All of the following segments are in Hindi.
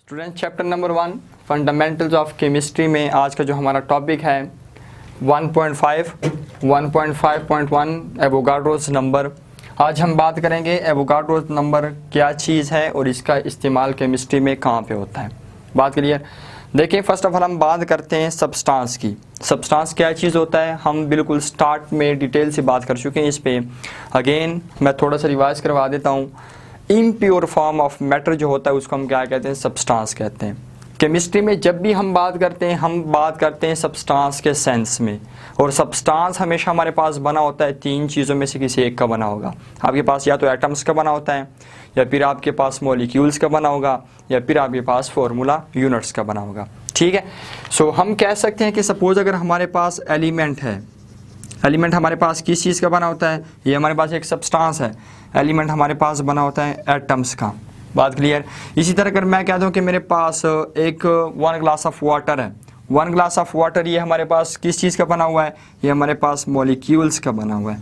Student chapter number 1 fundamentals of chemistry में आज का जो हमारा टॉपिक है 1.5.1 एवोगाड्रोस नंबर। आज हम बात करेंगे एवोगाड्रोस नंबर क्या चीज़ है और इसका इस्तेमाल केमिस्ट्री में कहाँ पे होता है। बात क्लियर। देखिए, फर्स्ट ऑफ ऑल हम बात करते हैं सब्सटेंस की। सब्सटेंस क्या चीज़ होता है, हम बिल्कुल स्टार्ट में डिटेल से बात कर चुके हैं इस पे। अगेन मैं थोड़ा सा रिवाइज करवा देता हूँ। इम्प्योर फॉर्म ऑफ मैटर जो होता है उसको हम क्या कहते हैं, सब्सटेंस कहते हैं। केमिस्ट्री में जब भी हम बात करते हैं, हम बात करते हैं सब्सटेंस के सेंस में। और सब्सटेंस हमेशा हमारे पास बना होता है तीन चीज़ों में से किसी एक का बना होगा। आपके पास या तो एटम्स का बना होता है, या फिर आपके पास मॉलिक्यूल्स का बना होगा, या फिर आपके पास फॉर्मूला यूनिट्स का बना होगा। ठीक है। सो हम कह सकते हैं कि सपोज अगर हमारे पास एलिमेंट है, एलिमेंट हमारे पास किस चीज़ का बना होता है, ये हमारे पास एक सब्सटेंस है। एलिमेंट हमारे पास बना होता है एटम्स का। बात क्लियर। इसी तरह अगर मैं कह दूं कि मेरे पास एक 1 ग्लास ऑफ वाटर है, 1 ग्लास ऑफ वाटर, ये हमारे पास किस चीज़ का बना हुआ है, ये हमारे पास मॉलिक्यूल्स का बना हुआ है।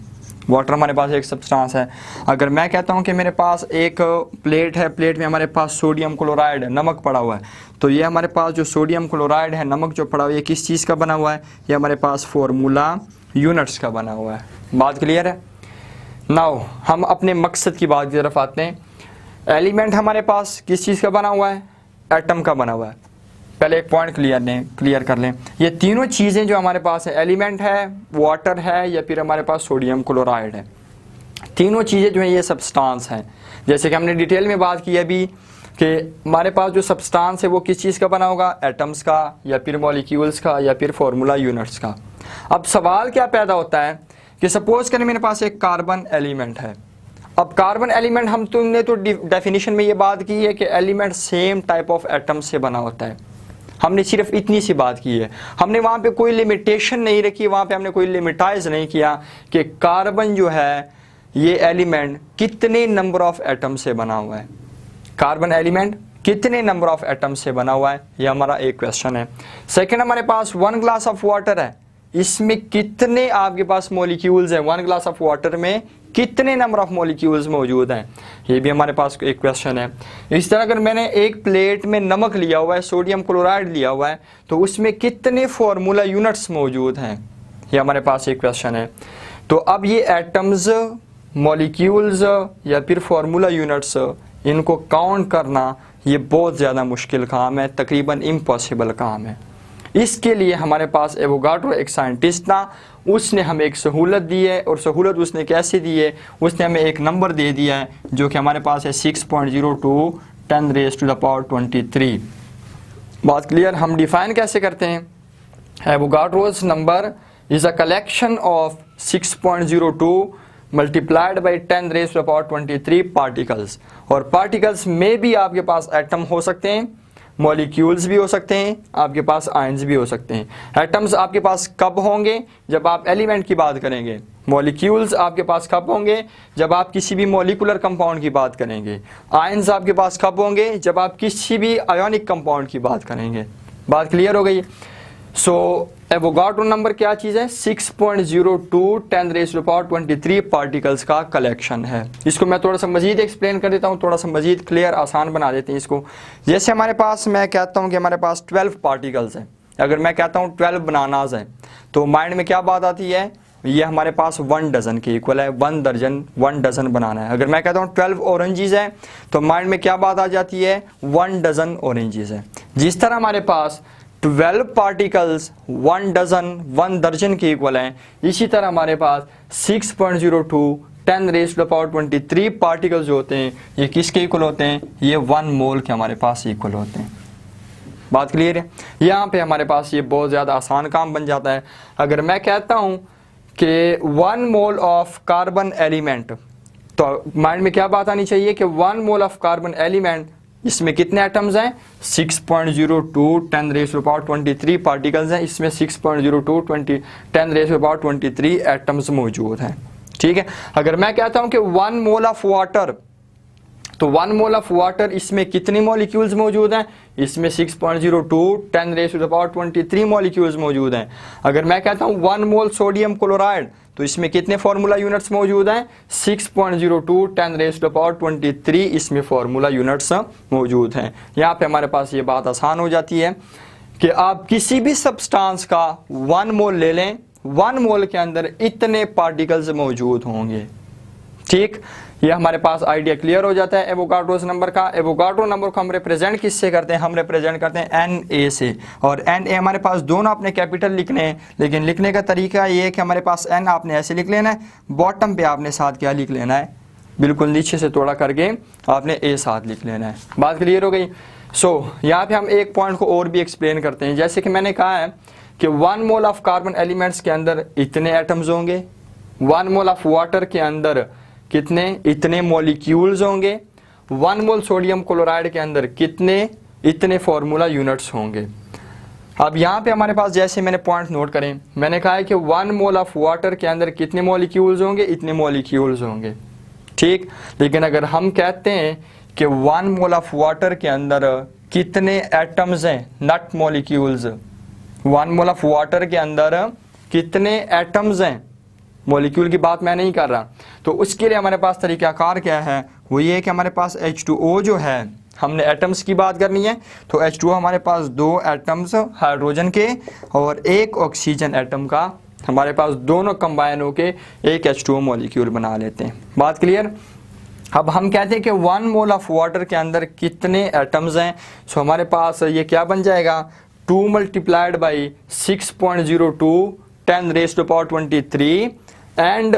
वाटर हमारे पास एक सब्सटेंस है। अगर मैं कहता हूँ कि मेरे पास एक प्लेट है, प्लेट में हमारे पास सोडियम क्लोराइड है, नमक पड़ा हुआ है, तो ये हमारे पास जो सोडियम क्लोराइड है, नमक जो पड़ा हुआ है, ये किस चीज़ का बना हुआ है, ये हमारे पास फॉर्मूला यूनिट्स का बना हुआ है। बात क्लियर है। नाउ हम अपने मकसद की बात की तरफ आते हैं। एलिमेंट हमारे पास किस चीज़ का बना हुआ है, एटम का बना हुआ है। पहले एक पॉइंट क्लियर कर लें। ये तीनों चीज़ें जो हमारे पास है, एलिमेंट है, वाटर है, या फिर हमारे पास सोडियम क्लोराइड है, तीनों चीज़ें जो हैं ये सब्सटेंस हैं। जैसे कि हमने डिटेल में बात की अभी कि हमारे पास जो सब्सटेंस है वो किस चीज़ का बना होगा, एटम्स का, या फिर मॉलिक्यूल्स का, या फिर फॉर्मूला यूनिट्स का। अब सवाल क्या पैदा होता है कि सपोज करें मेरे पास एक कार्बन एलिमेंट है। अब कार्बन एलिमेंट, हम तुमने तो डेफिनेशन में ये बात की है कि element same type of atom से बना होता है। हमने सिर्फ इतनी सी बात की है, हमने वहाँ पे कोई लिमिटेशन नहीं रखी, वहाँ पे हमने कोई लिमिटाइज नहीं किया कि कार्बन जो है ये एलिमेंट कितने नंबर ऑफ एटम से बना हुआ है। कार्बन एलिमेंट कितने नंबर ऑफ एटम से बना हुआ है, ये हमारा एक क्वेश्चन है। सेकेंड, हमारे पास 1 ग्लास ऑफ वाटर है, इसमें कितने आपके पास मॉलिक्यूल्स हैं, 1 ग्लास ऑफ वाटर में कितने नंबर ऑफ मॉलिक्यूल्स मौजूद हैं, ये भी हमारे पास एक क्वेश्चन है। इस तरह अगर मैंने एक प्लेट में नमक लिया हुआ है, सोडियम क्लोराइड लिया हुआ है, तो उसमें कितने फॉर्मूला यूनिट्स मौजूद हैं, ये हमारे पास एक क्वेश्चन है। तो अब ये एटम्स, मॉलिक्यूल्स या फिर फॉर्मूला यूनिट्स, इनको काउंट करना ये बहुत ज़्यादा मुश्किल काम है, तकरीबन इम्पॉसिबल काम है। इसके लिए हमारे पास एवोगाड्रो एक साइंटिस्ट था, उसने हमें एक सहूलत दी है। और सहूलत उसने कैसे दी है, उसने हमें एक नंबर दे दिया है जो कि हमारे पास है 6.02 10⁻23। बात क्लियर। हम डिफाइन कैसे करते हैं, Avogadro's number is a collection of 6.02 multiplied by 10⁻23 particles. और पार्टिकल्स में भी आपके पास एटम हो सकते हैं, मॉलिक्यूल्स भी हो सकते हैं, आपके पास आयंस भी हो सकते हैं। एटम्स आपके पास कब होंगे, जब आप एलिमेंट की बात करेंगे। मॉलिक्यूल्स आपके पास कब होंगे, जब आप किसी भी मॉलिकुलर कंपाउंड की बात करेंगे। आयंस आपके पास कब होंगे, जब आप किसी भी आयोनिक कंपाउंड की बात करेंगे। बात क्लियर हो गई। सो एवोगाड्रो नंबर क्या चीज़ है, 6.02 10⁻23 पार्टिकल्स का कलेक्शन है। इसको मैं थोड़ा सा मजीद एक्सप्लेन कर देता हूँ, थोड़ा सा मजीद क्लियर आसान बना देते हैं इसको। जैसे हमारे पास, मैं कहता हूँ कि हमारे पास 12 पार्टिकल्स हैं। अगर मैं कहता हूँ 12 बनानाज हैं, तो माइंड में क्या बात आती है, ये हमारे पास 1 डज़न के इक्वल है, 1 डज़न बनाना है। अगर मैं कहता हूँ 12 ऑरेंजेस हैं, तो माइंड में क्या बात आ जाती है, 1 डज़न ऑरेंजेस है। जिस तरह हमारे पास 12 पार्टिकल्स 1 डज़न 1 दर्जन के इक्वल हैं, इसी तरह हमारे पास 6.02 10⁻23 पार्टिकल्स जो होते हैं ये किसके इक्वल होते हैं, ये 1 मोल के हमारे पास इक्वल होते हैं। बात क्लियर है। यहाँ पे हमारे पास ये बहुत ज़्यादा आसान काम बन जाता है। अगर मैं कहता हूँ कि 1 मोल ऑफ कार्बन एलिमेंट, तो माइंड में क्या बात आनी चाहिए कि 1 मोल ऑफ कार्बन एलिमेंट, इसमें कितने एटम्स हैं, 6.02 10⁻23 पार्टिकल्स हैं, इसमें 6.02 10⁻23 एटम्स मौजूद हैं। ठीक है। अगर मैं कहता हूं कि 1 मोल ऑफ वाटर, तो 1 मोल ऑफ वाटर, इसमें कितने मॉलिक्यूल्स मौजूद हैं? इसमें 6.02 10⁻23 मॉलिक्यूल्स मौजूद हैं। अगर मैं कहता हूँ 1 मोल सोडियम क्लोराइड, तो इसमें कितने फार्मूला यूनिट्स मौजूद हैं? 6.02 10⁻23 इसमें फार्मूला यूनिट्स मौजूद हैं। यहाँ पे हमारे पास ये बात आसान हो जाती है कि आप किसी भी सब्सटेंस का 1 मोल ले लें, 1 मोल के अंदर इतने पार्टिकल्स मौजूद होंगे। ठीक, ये हमारे पास आइडिया क्लियर हो जाता है एवोगाड्रोस नंबर का। एवोगाड्रो नंबर को हम रिप्रेजेंट किससे करते हैं? हम रिप्रेजेंट करते हैं Na से। और Na हमारे पास दोनों अपने कैपिटल लिखने हैं, लेकिन लिखने का तरीका ये है कि हमारे पास N आपने ऐसे लिख लेना है, बॉटम पे आपने साथ क्या लिख लेना है? बिल्कुल नीचे से थोड़ा करके आपने A साथ लिख लेना है। बात क्लियर हो गई? यहाँ पे हम एक पॉइंट को और भी एक्सप्लेन करते हैं। जैसे कि मैंने कहा है कि 1 मोल ऑफ कार्बन एलिमेंट्स के अंदर इतने एटम्स होंगे, 1 मोल ऑफ वाटर के अंदर कितने? इतने मॉलिक्यूल्स होंगे, 1 मोल सोडियम क्लोराइड के अंदर कितने? इतने फार्मूला यूनिट्स होंगे। अब यहाँ पे हमारे पास जैसे मैंने पॉइंट नोट करें, मैंने कहा है कि 1 मोल ऑफ वाटर के अंदर कितने मॉलिक्यूल्स होंगे? इतने मॉलिक्यूल्स होंगे। ठीक, लेकिन अगर हम कहते हैं कि 1 मोल ऑफ वाटर के अंदर कितने एटम्स हैं? Not molecules. 1 mole of water के अंदर कितने एटम्स हैं? मॉलिक्यूल की बात मैं नहीं कर रहा। तो उसके लिए हमारे पास तरीकाकार क्या है? वो ये है कि हमारे पास H2O जो है, हमने एटम्स की बात करनी है, तो H2O हमारे पास 2 एटम्स हाइड्रोजन के और 1 ऑक्सीजन एटम का, हमारे पास दोनों कंबाइन होके एक H2O मॉलिक्यूल बना लेते हैं। बात क्लियर? अब हम कहते हैं कि 1 मोल ऑफ वाटर के अंदर कितने एटम्स हैं? सो हमारे पास ये क्या बन जाएगा? 2 × 6.02 10⁻23 एंड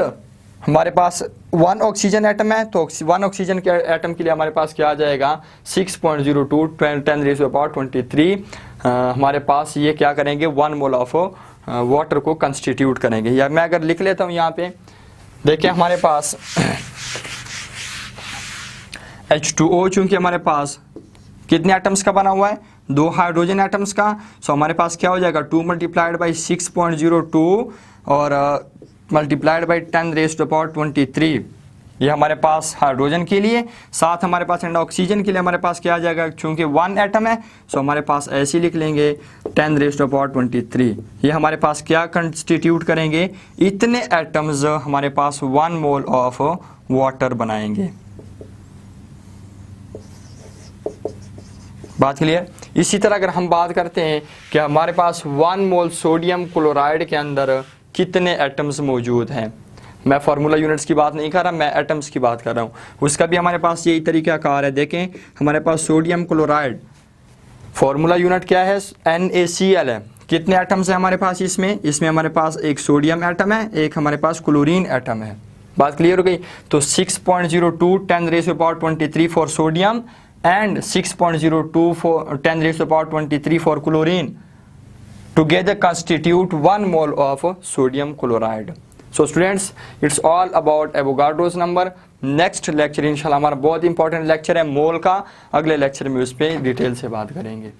हमारे पास 1 ऑक्सीजन एटम है, तो 1 ऑक्सीजन के एटम के लिए हमारे पास क्या आ जाएगा? 6.02 10⁻23 हमारे पास ये क्या करेंगे? 1 मोल ऑफ वाटर को कंस्टिट्यूट करेंगे। या मैं अगर लिख लेता हूँ यहाँ पे, देखिए हमारे पास H2O चूंकि हमारे पास कितने एटम्स का बना हुआ है? 2 हाइड्रोजन एटम्स का। सो हमारे पास क्या हो जाएगा? 2 × 6.02 और मल्टीप्लाइड बाई 10⁻23 ये हमारे पास हाइड्रोजन के लिए। साथ हमारे पास एंड ऑक्सीजन के लिए हमारे पास क्या आ जाएगा? चूंकि 1 एटम है, सो हमारे पास ऐसे लिख लेंगे 10⁻23। ये हमारे पास क्या कंस्टिट्यूट करेंगे? इतने एटम्स हमारे पास 1 मोल ऑफ वाटर बनाएंगे। बात क्लियर? इसी तरह अगर हम बात करते हैं कि हमारे पास 1 मोल सोडियम क्लोराइड के अंदर कितने एटम्स मौजूद हैं, मैं फार्मूला यूनिट्स की बात नहीं कर रहा, मैं एटम्स की बात कर रहा हूँ। उसका भी हमारे पास यही तरीकाकार है। देखें हमारे पास सोडियम क्लोराइड फार्मूला यूनिट क्या है? NaCl है। कितने एटम्स हैं हमारे पास इसमें? इसमें हमारे पास एक सोडियम एटम है, एक हमारे पास क्लोरीन एटम है। बात क्लियर हो गई? तो 6.02 10⁻23 for sodium and 6.02 for 10⁻23 for chlorine together constitute 1 mole of sodium chloride. So students, it's all about Avogadro's number. Next lecture इंशाल्लाह हमारा बहुत इंपॉर्टेंट लेक्चर है मोल का, अगले लेक्चर में उस पर डिटेल से बात करेंगे।